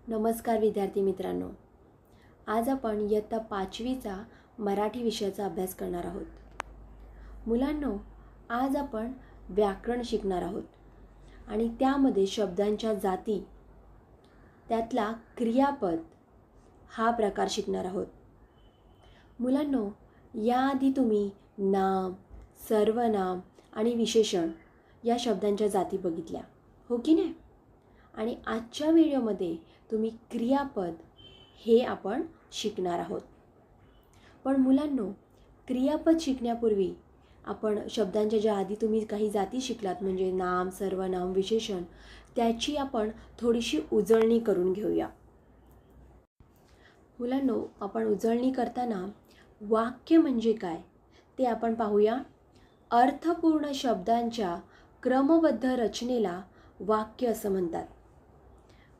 नमस्कार विद्यार्थी मित्रांनो, आज आपण इयत्ता 5वीचा मराठी विषयाचा अभ्यास करणार आहोत. मुलांनो, आज आपण व्याकरण शिकणार आहोत आणि त्यामध्ये शब्दांच्या जाती, त्यातला क्रियापद हा प्रकार शिकणार आहोत. मुलांनो, याआधी तुम्ही नाम, सर्वनाम आणि विशेषण या शब्दांच्या जाती बघितल्या, हो की नाही? आणि आजच्या व्हिडिओमध्ये तुम्ही क्रियापद हे आपण शिकणार आहोत. पण मुलांनो, क्रियापद शिकण्यापूर्वी आपण शब्दांच्या ज्या आधी तुम्ही काही जाती शिकलात म्हणजे नाम, सर्वनाम, विशेषण, त्याची आपण थोडीशी उजळणी करून घेऊया. मुलांनो, आपण उजळणी करताना वाक्य म्हणजे काय ते आपण पाहूया. अर्थपूर्ण शब्दांच्या क्रमबद्ध रचनेला वाक्य असं म्हणतात.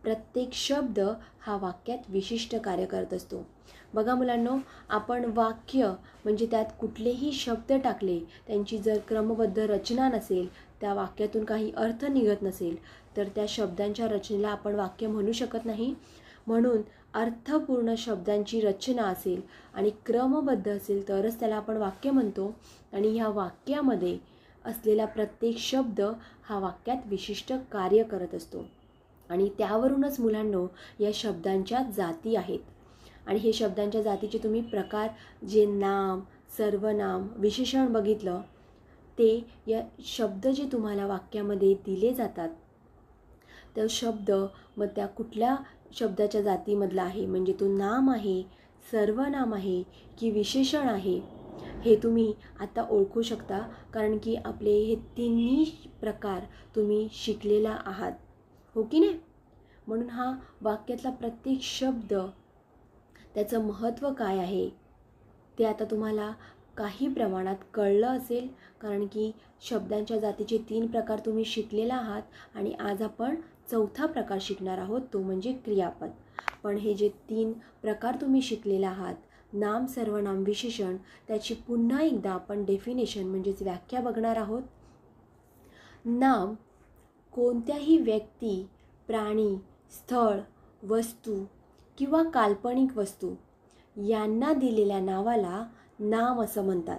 प्रत्येक शब्द हा वाक्यात विशिष्ट कार्य करत असतो. बघा मुलांनो, आपण वाक्य म्हणजे त्यात कुठलेही शब्द टाकले, त्यांची जर क्रमबद्ध रचना नसेल, त्या वाक्यातून काही अर्थ निघत नसेल, तर त्या शब्दांच्या रचनेला आपण वाक्य म्हणू शकत नाही. म्हणून अर्थपूर्ण शब्दांची रचना असेल आणि क्रमबद्ध असेल तरच त्याला आपण वाक्य म्हणतो. आणि ह्या वाक्यामध्ये असलेला प्रत्येक शब्द हा वाक्यात विशिष्ट कार्य करत असतो. आणि त्यावरूनच मुलांनो या शब्दांच्या जाती आहेत. आणि हे शब्दांच्या जातीचे तुम्ही प्रकार जे नाम, सर्वनाम, विशेषण बघितलं, ते या शब्द जे तुम्हाला वाक्यामध्ये दिले जातात, ते शब्द मग त्या कुठल्या शब्दाच्या जातीमधला आहे, म्हणजे तो नाम आहे, सर्वनाम आहे की विशेषण आहे, हे तुम्ही आता ओळखू शकता. कारण की आपले हे तिन्ही प्रकार तुम्ही शिकलेला आहात, हो की नाही? म्हणून हा वाक्यातला प्रत्येक शब्द, त्याचं महत्त्व काय आहे ते आता तुम्हाला काही प्रमाणात कळलं असेल. कारण की शब्दांच्या जातीचे 3 प्रकार तुम्ही शिकलेला आहात आणि आज आपण चौथा प्रकार शिकणार आहोत, तो म्हणजे क्रियापद. पण हे जे 3 प्रकार तुम्ही शिकलेला आहात, नाम, सर्वनाम, विशेषण, त्याची पुन्हा एकदा आपण डेफिनेशन म्हणजेच व्याख्या बघणार आहोत. नाम कोणत्याही व्यक्ती, प्राणी, स्थळ, वस्तू किंवा काल्पनिक वस्तू यांना दिलेल्या नावाला नाम असं म्हणतात.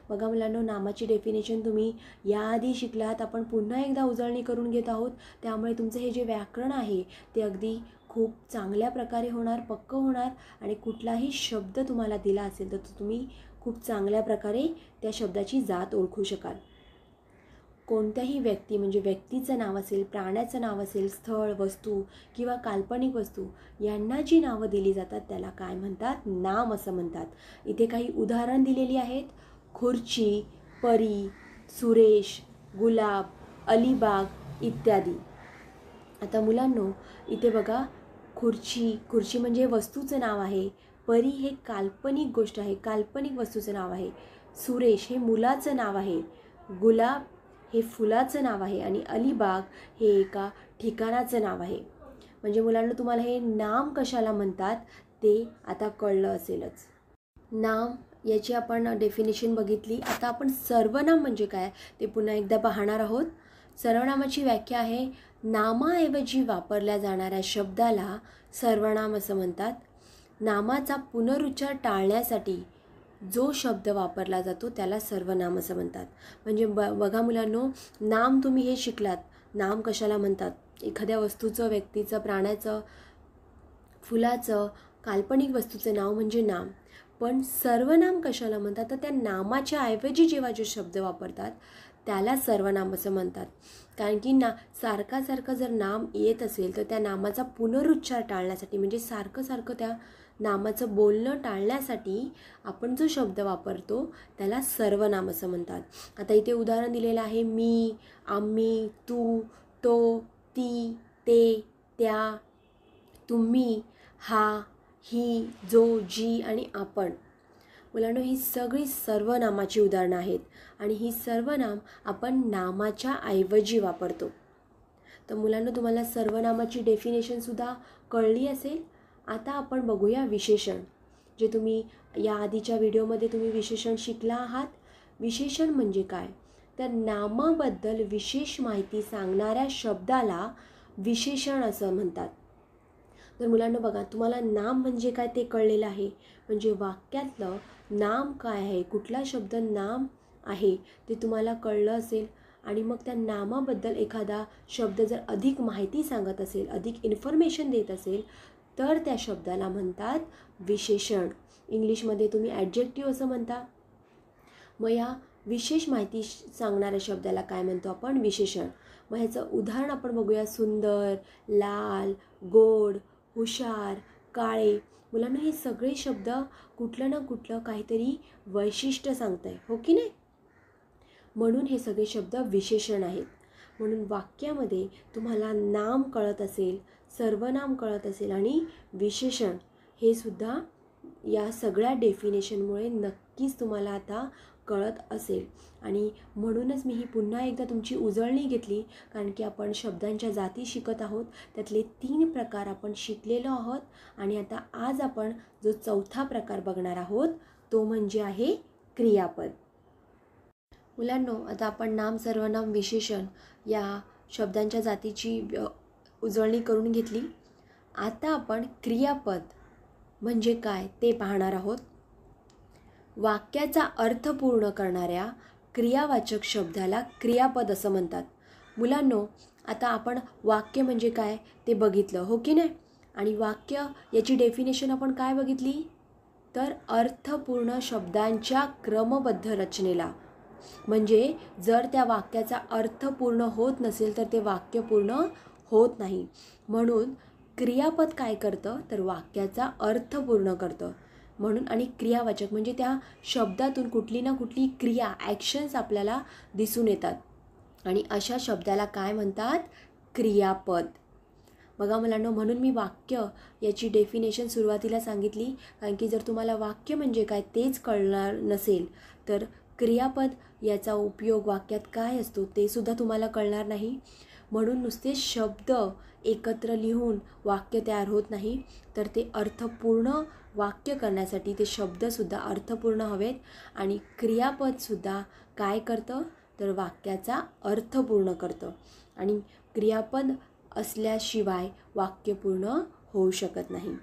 बघा मुलांनो, नामाची डेफिनेशन तुम्ही याआधी शिकलात, आपण पुन्हा एकदा उजळणी करून घेत आहोत. त्यामुळे तुमचं हे जे व्याकरण आहे ते अगदी खूप चांगल्या प्रकारे होणार, पक्कं होणार. आणि कुठलाही शब्द तुम्हाला दिला असेल तर तुम्ही खूप चांगल्या प्रकारे त्या शब्दाची जात ओळखू शकाल. कोणत्याही व्यक्ती म्हणजे व्यक्तीचं नाव असेल, प्राण्याचं नाव असेल, स्थळ, वस्तू किंवा काल्पनिक वस्तू यांना जी नावं दिली जातात त्याला काय म्हणतात? नाम असं म्हणतात. इथे काही उदाहरण दिलेली आहेत. खुर्ची, परी, सुरेश, गुलाब, अलिबाग इत्यादी. आता मुलांनो, इथे बघा, खुर्ची म्हणजे वस्तूचं नाव आहे. परी हे काल्पनिक गोष्ट आहे, काल्पनिक वस्तूचं नाव आहे. सुरेश हे मुलाचं नाव आहे. गुलाब हे फुलाचं नाव आहे आणि अलिबाग हे एका ठिकाणाचं नाव आहे. म्हणजे मुलांना तुम्हाला हे नाम कशाला म्हणतात ते आता कळलं असेलच. नाम याची आपण डेफिनेशन बघितली. आता आपण सर्वनाम म्हणजे काय ते पुन्हा एकदा पाहणार आहोत. सर्वनामाची व्याख्या आहे, नामाऐवजी वापरल्या जाणाऱ्या शब्दाला सर्वनाम असं म्हणतात. नामाचा पुनरुच्चार टाळण्यासाठी जो शब्द वापरला जातो त्याला सर्वनाम असं म्हणतात. म्हणजे बघा मुलांनो, नाम तुम्ही हे शिकलात, नाम कशाला म्हणतात? एखाद्या वस्तूचं, व्यक्तीचं, प्राण्याचं, फुलाचं, काल्पनिक वस्तूचं नाव म्हणजे नाम. पण सर्वनाम कशाला म्हणतात? तर त्या नामाच्या ऐवजी जेव्हा जो शब्द वापरतात त्याला सर्वनाम असं म्हणतात. कारण की सारखं जर नाम येत असेल तर त्या नामाचा पुनरुच्चार टाळण्यासाठी, म्हणजे सारखं त्या नामाचं बोलणं टाळण्यासाठी आपण जो शब्द वापरतो त्याला सर्वनाम असं म्हणतात. आता इथे उदाहरण दिलेलं आहे, मी, आम्ही, तू, तो, ती, ते, त्या, तुम्ही, हा, ही, जो, जी आणि आपण. मुलांनो, ही सगळी सर्वनामाची उदाहरणं आहेत आणि ही सर्वनाम आपण नामाच्या ऐवजी वापरतो. तर मुलांनो, तुम्हाला सर्वनामाची डेफिनेशनसुद्धा कळली असेल. आता आपण बघूया विशेषण, जे तुम्ही या आधीच्या व्हिडिओमध्ये तुम्ही विशेषण शिकला आहात. विशेषण म्हणजे काय? तर नामाबद्दल विशेष माहिती सांगणाऱ्या शब्दाला विशेषण असं म्हणतात. तर मुलांना बघा, तुम्हाला नाम म्हणजे काय ते कळलेलं आहे. म्हणजे वाक्यातलं नाम काय आहे, कुठला शब्द नाम आहे ते तुम्हाला कळलं असेल. आणि मग त्या नामाबद्दल एखादा शब्द जर अधिक माहिती सांगत असेल, अधिक इन्फॉर्मेशन देत असेल, तर त्या शब्दाला म्हणतात विशेषण. इंग्लिशमध्ये तुम्ही ॲडजेक्टिव्ह असं म्हणता. मग या विशेष माहिती सांगणाऱ्या शब्दाला काय म्हणतो आपण? विशेषण. मग ह्याचं उदाहरण आपण बघूया. सुंदर, लाल, गोड, हुशार, काळे. मुलांना हे सगळे शब्द कुठलं ना कुठलं काहीतरी वैशिष्ट्य सांगत आहे, हो की नाही? म्हणून हे सगळे शब्द विशेषण आहेत. म्हणून वाक्यामध्ये तुम्हाला नाम कळत असेल, सर्वनाम कळत असेल आणि विशेषण हे सुद्धा या सगळ्या डेफिनेशनमुळे नक्कीच तुम्हाला आता कळत असेल. आणि म्हणूनच मी ही पुन्हा एकदा तुमची उजळणी घेतली, कारण की आपण शब्दांच्या जाती शिकत आहोत. त्यातले 3 प्रकार आपण शिकलेलो आहोत. आणि आता आज आपण जो 4था प्रकार बघणार आहोत तो म्हणजे आहे क्रियापद. मुलांनो, आता आपण नाम, सर्वनाम, विशेषण या शब्दांच्या जातीची उजळणी करून घेतली. आता आपण क्रियापद म्हणजे काय ते पाहणार आहोत. वाक्याचा अर्थ पूर्ण करणाऱ्या क्रियावाचक शब्दाला क्रियापद असं म्हणतात. मुलांनो, आता आपण वाक्य म्हणजे काय ते बघितलं, हो की नाही? आणि वाक्य याची डेफिनेशन आपण काय बघितली? तर अर्थपूर्ण शब्दांच्या क्रमबद्ध रचनेला. म्हणजे जर त्या वाक्याचा अर्थ पूर्ण होत नसेल तर ते वाक्य पूर्ण होत नाही. म्हणून क्रियापद काय करतं? तर वाक्याचा अर्थ पूर्ण करतं. म्हणून आणि क्रियावाचक म्हणजे त्या शब्दातून कुठली ना कुठली क्रिया, ॲक्शन्स आपल्याला दिसून येतात. आणि अशा शब्दाला काय म्हणतात? क्रियापद. बघा मुलांनो, म्हणून मी वाक्य याची डेफिनेशन सुरुवातीला सांगितली, कारण की जर तुम्हाला वाक्य म्हणजे काय तेच कळणार नसेल तर क्रियापद याचा उपयोग वाक्यात काय असतो ते सुद्धा तुम्हाला कळणार नाही. म्हणून नुसते शब्द एकत्र लिहून वाक्य तयार होत नाही, तर ते अर्थपूर्ण वाक्य करण्यासाठी ते शब्दसुद्धा अर्थपूर्ण हवेत. आणि क्रियापदसुद्धा काय करतं? तर वाक्याचा अर्थ पूर्ण करतं. आणि क्रियापद असल्याशिवाय वाक्य पूर्ण होऊ शकत नाही.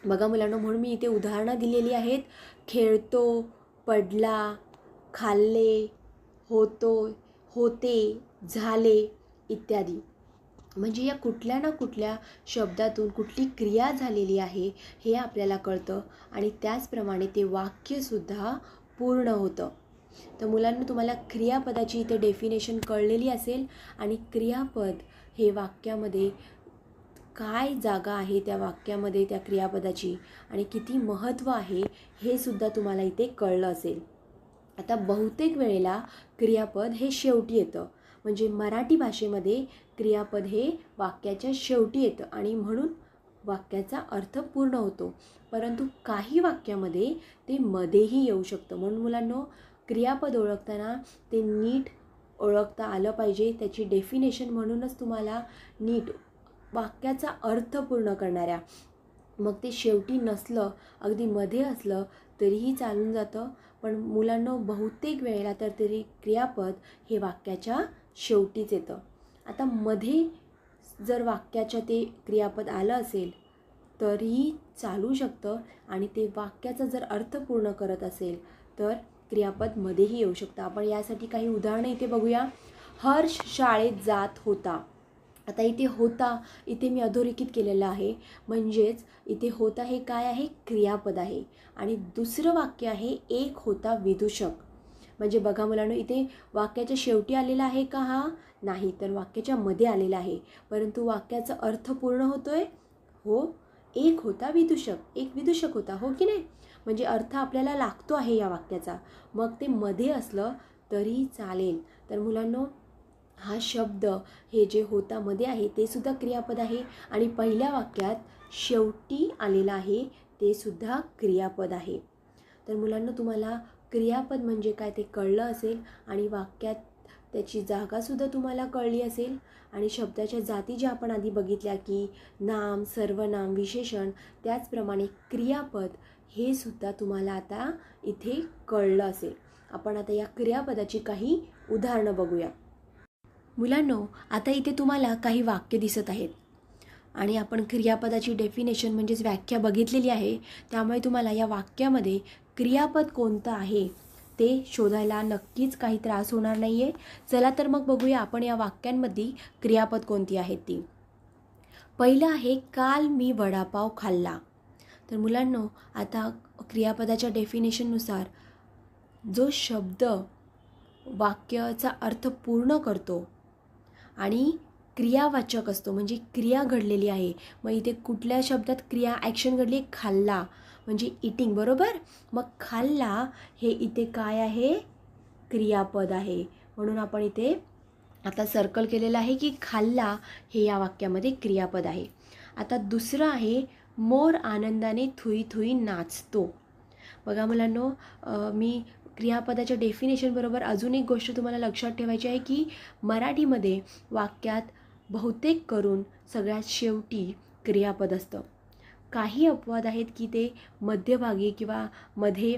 बघा मुलांनो, म्हणून मी इथे उदाहरणं दिलेली आहेत. खेळतो, पडला, खाल्ले, होतो, होते, झाले इत्यादी. म्हणजे या कुठल्या ना कुठल्या शब्दातून कुठली क्रिया झालेली आहे हे आपल्याला कळतं. आणि त्याचप्रमाणे ते वाक्यसुद्धा पूर्ण होतं. तर मुलांना, तुम्हाला क्रियापदाची इथे डेफिनेशन कळलेली असेल. आणि क्रियापद हे वाक्यामध्ये काय जागा आहे त्या वाक्यामध्ये त्या क्रियापदाची आणि किती महत्त्व आहे हे सुद्धा तुम्हाला इथे कळलं असेल. आता बहुतेक वेळेला क्रियापद हे शेवटी येतं. म्हणजे मराठी भाषेमध्ये क्रियापद हे वाक्याच्या शेवटी येतं आणि म्हणून वाक्याचा अर्थ पूर्ण होतो. परंतु काही वाक्यामध्ये ते मध्येही येऊ शकतं. म्हणून मुलांनो, क्रियापद ओळखताना ते नीट ओळखता आलं पाहिजे. त्याची डेफिनेशन म्हणूनच तुम्हाला नीट वाक्याचा अर्थ पूर्ण करणाऱ्या, मग ते शेवटी नसलं, अगदी मध्ये असलं तरीही चालून जातं. पण मुलांनो, बहुतेक वेळेला तर तरी क्रियापद हे वाक्याच्या शेवटीच येतं. आता मध्ये जर वाक्याच्या ते क्रियापद आलं असेल तरीही चालू शकतं. आणि ते वाक्याचा जर अर्थ पूर्ण करत असेल तर क्रियापद मध्येही येऊ शकतं. आपण यासाठी काही उदाहरणं इथे बघूया. हर्ष शाळेत जात होता. आता इथे होता, इथे मी अधोरेखित केलेलं आहे. म्हणजेच इथे होता हे काय आहे? क्रियापद आहे. आणि दुसरं वाक्य आहे, एक होता विदूषक. म्हणजे बघा मुलांनो, इथे वाक्याच्या शेवटी आलेला आहे का? हा नाही, तर वाक्याच्या मध्ये आलेला आहे. परंतु वाक्याचा अर्थ पूर्ण होतोय. हो, एक होता विदूषक, एक विदूषक होता, हो की नाही? म्हणजे अर्थ आपल्याला लागतो आहे या वाक्याचा. मग ते मध्ये असलं तरी चालेल. तर मुलांनो, हा शब्द हे जे होता मध्ये आहे ते सुद्धा क्रियापद आहे. आणि पहिल्या वाक्यात शेवटी आलेलं आहे ते सुद्धा क्रियापद आहे. तर मुलांना, तुम्हाला क्रियापद म्हणजे काय ते कळलं असेल. आणि वाक्यात त्याची जागासुद्धा तुम्हाला कळली असेल. आणि शब्दाच्या जाती ज्या आपण आधी बघितल्या की नाम, सर्वनाम, विशेषण, त्याचप्रमाणे क्रियापद हे सुद्धा तुम्हाला आता इथे कळलं असेल. आपण आता या क्रियापदाची काही उदाहरणं बघूया. मुलांनो, आता इथे तुम्हाला काही वाक्य दिसत आहेत. आणि आपण क्रियापदाची डेफिनेशन म्हणजेच व्याख्या बघितलेली आहे. त्यामुळे तुम्हाला या वाक्यामध्ये क्रियापद कोणतं आहे ते शोधायला नक्कीच काही त्रास होणार नाही आहे. चला तर मग बघूया आपण या वाक्यांमध्ये क्रियापद कोणती आहेत ती. पहिलं आहे काल मी वडापाव खाल्ला. तर मुलांनो, आता क्रियापदाच्या डेफिनेशननुसार जो शब्द वाक्याचा अर्थ पूर्ण करतो आणि क्रियावाचक असतो म्हणजे क्रिया घडलेली आहे. मग इथे कुठल्या शब्दात क्रिया ॲक्शन घडली? खाल्ला म्हणजे इटिंग, बरोबर. मग खाल्ला हे इथे काय आहे? क्रियापद आहे. म्हणून आपण इथे आता सर्कल केलेलं आहे की खाल्ला हे या वाक्यामध्ये क्रियापद आहे. आता दुसरं आहे मोर आनंदाने थुई थुई नाचतो. बघा मुलांनो, मी क्रियापदाच्या डेफिनेशन बरोबर अजून एक गोष्ट तुम्हाला लक्षात ठेवायची आहे की मराठीमध्ये वाक्यात बहुतेक करून सगळ्यात शेवटी क्रियापद असतं. काही अपवाद आहेत की ते मध्यभागी किंवा मध्ये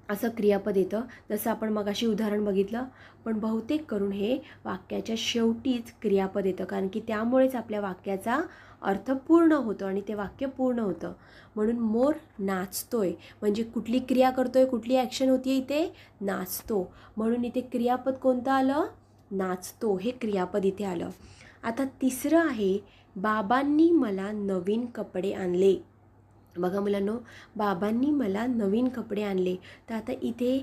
असं क्रियापद येतं, जसं आपण मगाशी उदाहरण बघितलं. पण बहुतेक करून हे वाक्याच्या शेवटीच क्रियापद येतं, कारण की त्यामुळेच आपल्या वाक्याचा अर्थ पूर्ण होतो आणि ते वाक्य पूर्ण होतं. म्हणून मोर नाचतोय म्हणजे कुठली क्रिया करतोय, कुठली ॲक्शन होती इथे? नाचतो. म्हणून इथे क्रियापद कोणतं आलं? नाचतो हे क्रियापद इथे आलं. आता तिसरं आहे बाबांनी मला नवीन कपडे आणले. बघा मुलांनो, बाबांनी मला नवीन कपडे आणले. तर आता इथे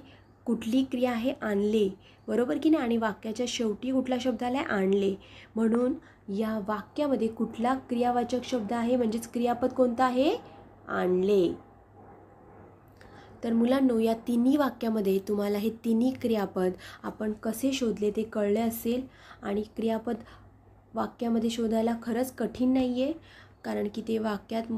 कुठली क्रिया आहे? आणले, बरोबर की नाही. आणि वाक्याच्या शेवटी कुठला शब्द आला आहे? आणले. म्हणून या वाक्यामध्ये कुठला क्रियावाचक शब्द आहे म्हणजेच क्रियापद कोणतं आहे? आणले. तर मुलांनो, या तिन्ही वाक्यामध्ये तुम्हाला हे तिन्ही क्रियापद आपण कसे शोधले ते कळले असेल. आणि क्रियापद वाक्यामध्ये शोधायला खरंच कठीण नाही आहे, कारण की ते वाक्यात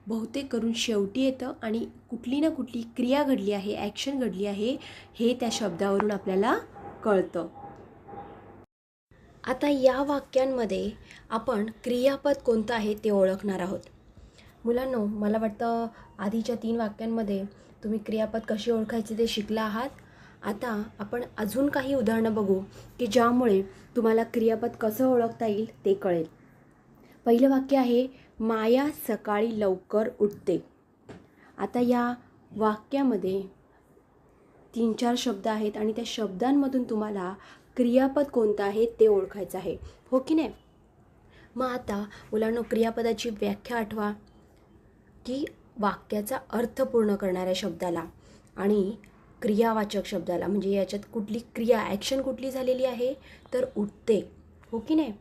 बहुतेक करून शेवटी येतं आणि कुठली ना कुठली क्रिया घडली आहे, ॲक्शन घडली आहे हे त्या शब्दावरून आपल्याला कळतं. आता या वाक्यांमध्ये आपण क्रियापद कोणतं आहे ते ओळखणार आहोत. मुलांनो, मला वाटतं आधीच्या 3 वाक्यांमध्ये तुम्ही क्रियापद कशी ओळखायचे ते शिकला आहात. आता आपण अजून काही उदाहरणं बघू की ज्यामुळे तुम्हाला क्रियापद कसं ओळखता येईल ते कळेल. पहिलं वाक्य आहे माया सकाळी लवकर उठते. आता या वाक्यामध्ये 3-4 शब्द आहेत आणि त्या शब्दांमधून तुम्हाला क्रियापद कोणतं आहे ते ओळखायचं आहे, हो की नाही. मग आता मुलांनो, क्रियापदाची व्याख्या आठवा की वाक्याचा अर्थ पूर्ण करणाऱ्या शब्दाला आणि क्रियावाचक शब्दाला, म्हणजे याच्यात कुठली क्रिया ॲक्शन कुठली झालेली आहे तर उठते, हो की नाही.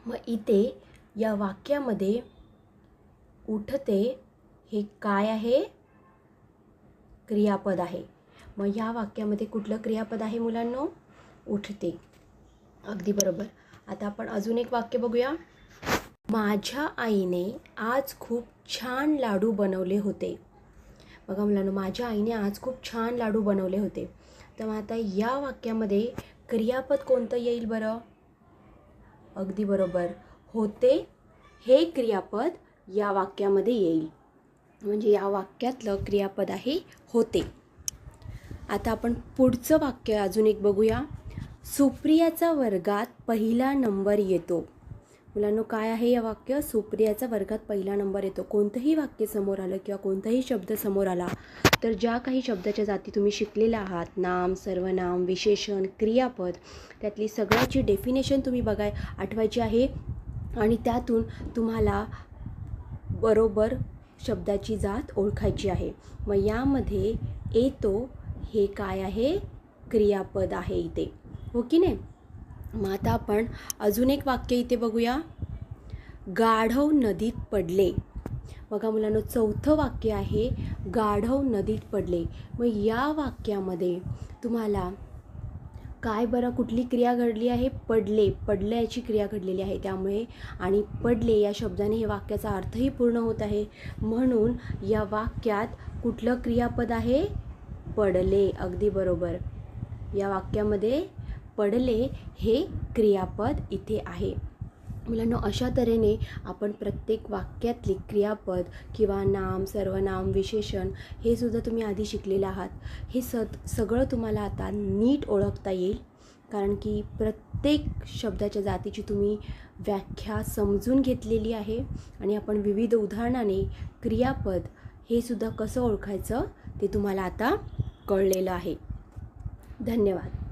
मग इथे या वाक्यामध्ये उठते हे काय आहे? क्रियापद आहे. मग या वाक्यामध्ये कुठलं क्रियापद आहे मुलांनो? उठते. अगदी बरोबर. आता आपण अजून एक वाक्य बघूया. माझ्या आईने आज खूप छान लाडू बनवले होते. बघा मुलांनो, माझ्या आईने आज खूप छान लाडू बनवले होते. तर मग आता या वाक्यामध्ये क्रियापद कोणतं येईल बरं? अगदी बरोबर, होते हे क्रियापद या वाक्यामध्ये येईल. म्हणजे या वाक्यातलं क्रियापद आहे होते. आता आपण पुढचं वाक्य अजून एक बघूया. सुप्रियाचा वर्गात पहिला नंबर येतो. मुलांनो, काय आहे या वाक्य? सुप्रियाचा वर्गात पहिला नंबर येतो. कोणतंही वाक्य समोर आलं किंवा कोणताही शब्द समोर आला तर ज्या काही शब्दाच्या जाती तुम्ही शिकलेल्या आहात, नाम, सर्वनाम, विशेषण, क्रियापद, त्यातली सगळ्याची डेफिनेशन तुम्ही आठवायची आहे आणि त्यातून तुम्हाला बरोबर शब्दाची जात ओळखायची आहे. मग यामध्ये येतो हे काय आहे? क्रियापद आहे इथे, हो की नाही. मग आता आपण अजून एक वाक्य इथे बघूया. गाढव नदीत पडले. बघा मुलांनो, चौथं वाक्य आहे गाढव नदीत पडले. मग या वाक्यामध्ये तुम्हाला काय बरं कुठली क्रिया घडली आहे? पडले, पडल्याची क्रिया घडलेली आहे. त्यामुळे आणि पडले या शब्दाने हे वाक्याचा अर्थही पूर्ण होत आहे. म्हणून या वाक्यात कुठलं क्रियापद आहे? पडले. अगदी बरोबर. या वाक्यामध्ये पडले हे क्रियापद इथे आहे. मुलांनो, अशा तऱ्हेने आपण प्रत्येक वाक्यातली क्रियापद किंवा नाम, सर्वनाम, विशेषण हे सुद्धा तुम्ही आधी शिकलेले आहात. हे सगळं तुम्हाला आता नीट ओळखता येईल, कारण की प्रत्येक शब्दाच्या जातीची तुम्ही व्याख्या समजून घेतलेली आहे आणि आपण विविध उदाहरणाने क्रियापद हे सुद्धा कसं ओळखायचं ते तुम्हाला आता कळलेलं आहे. धन्यवाद.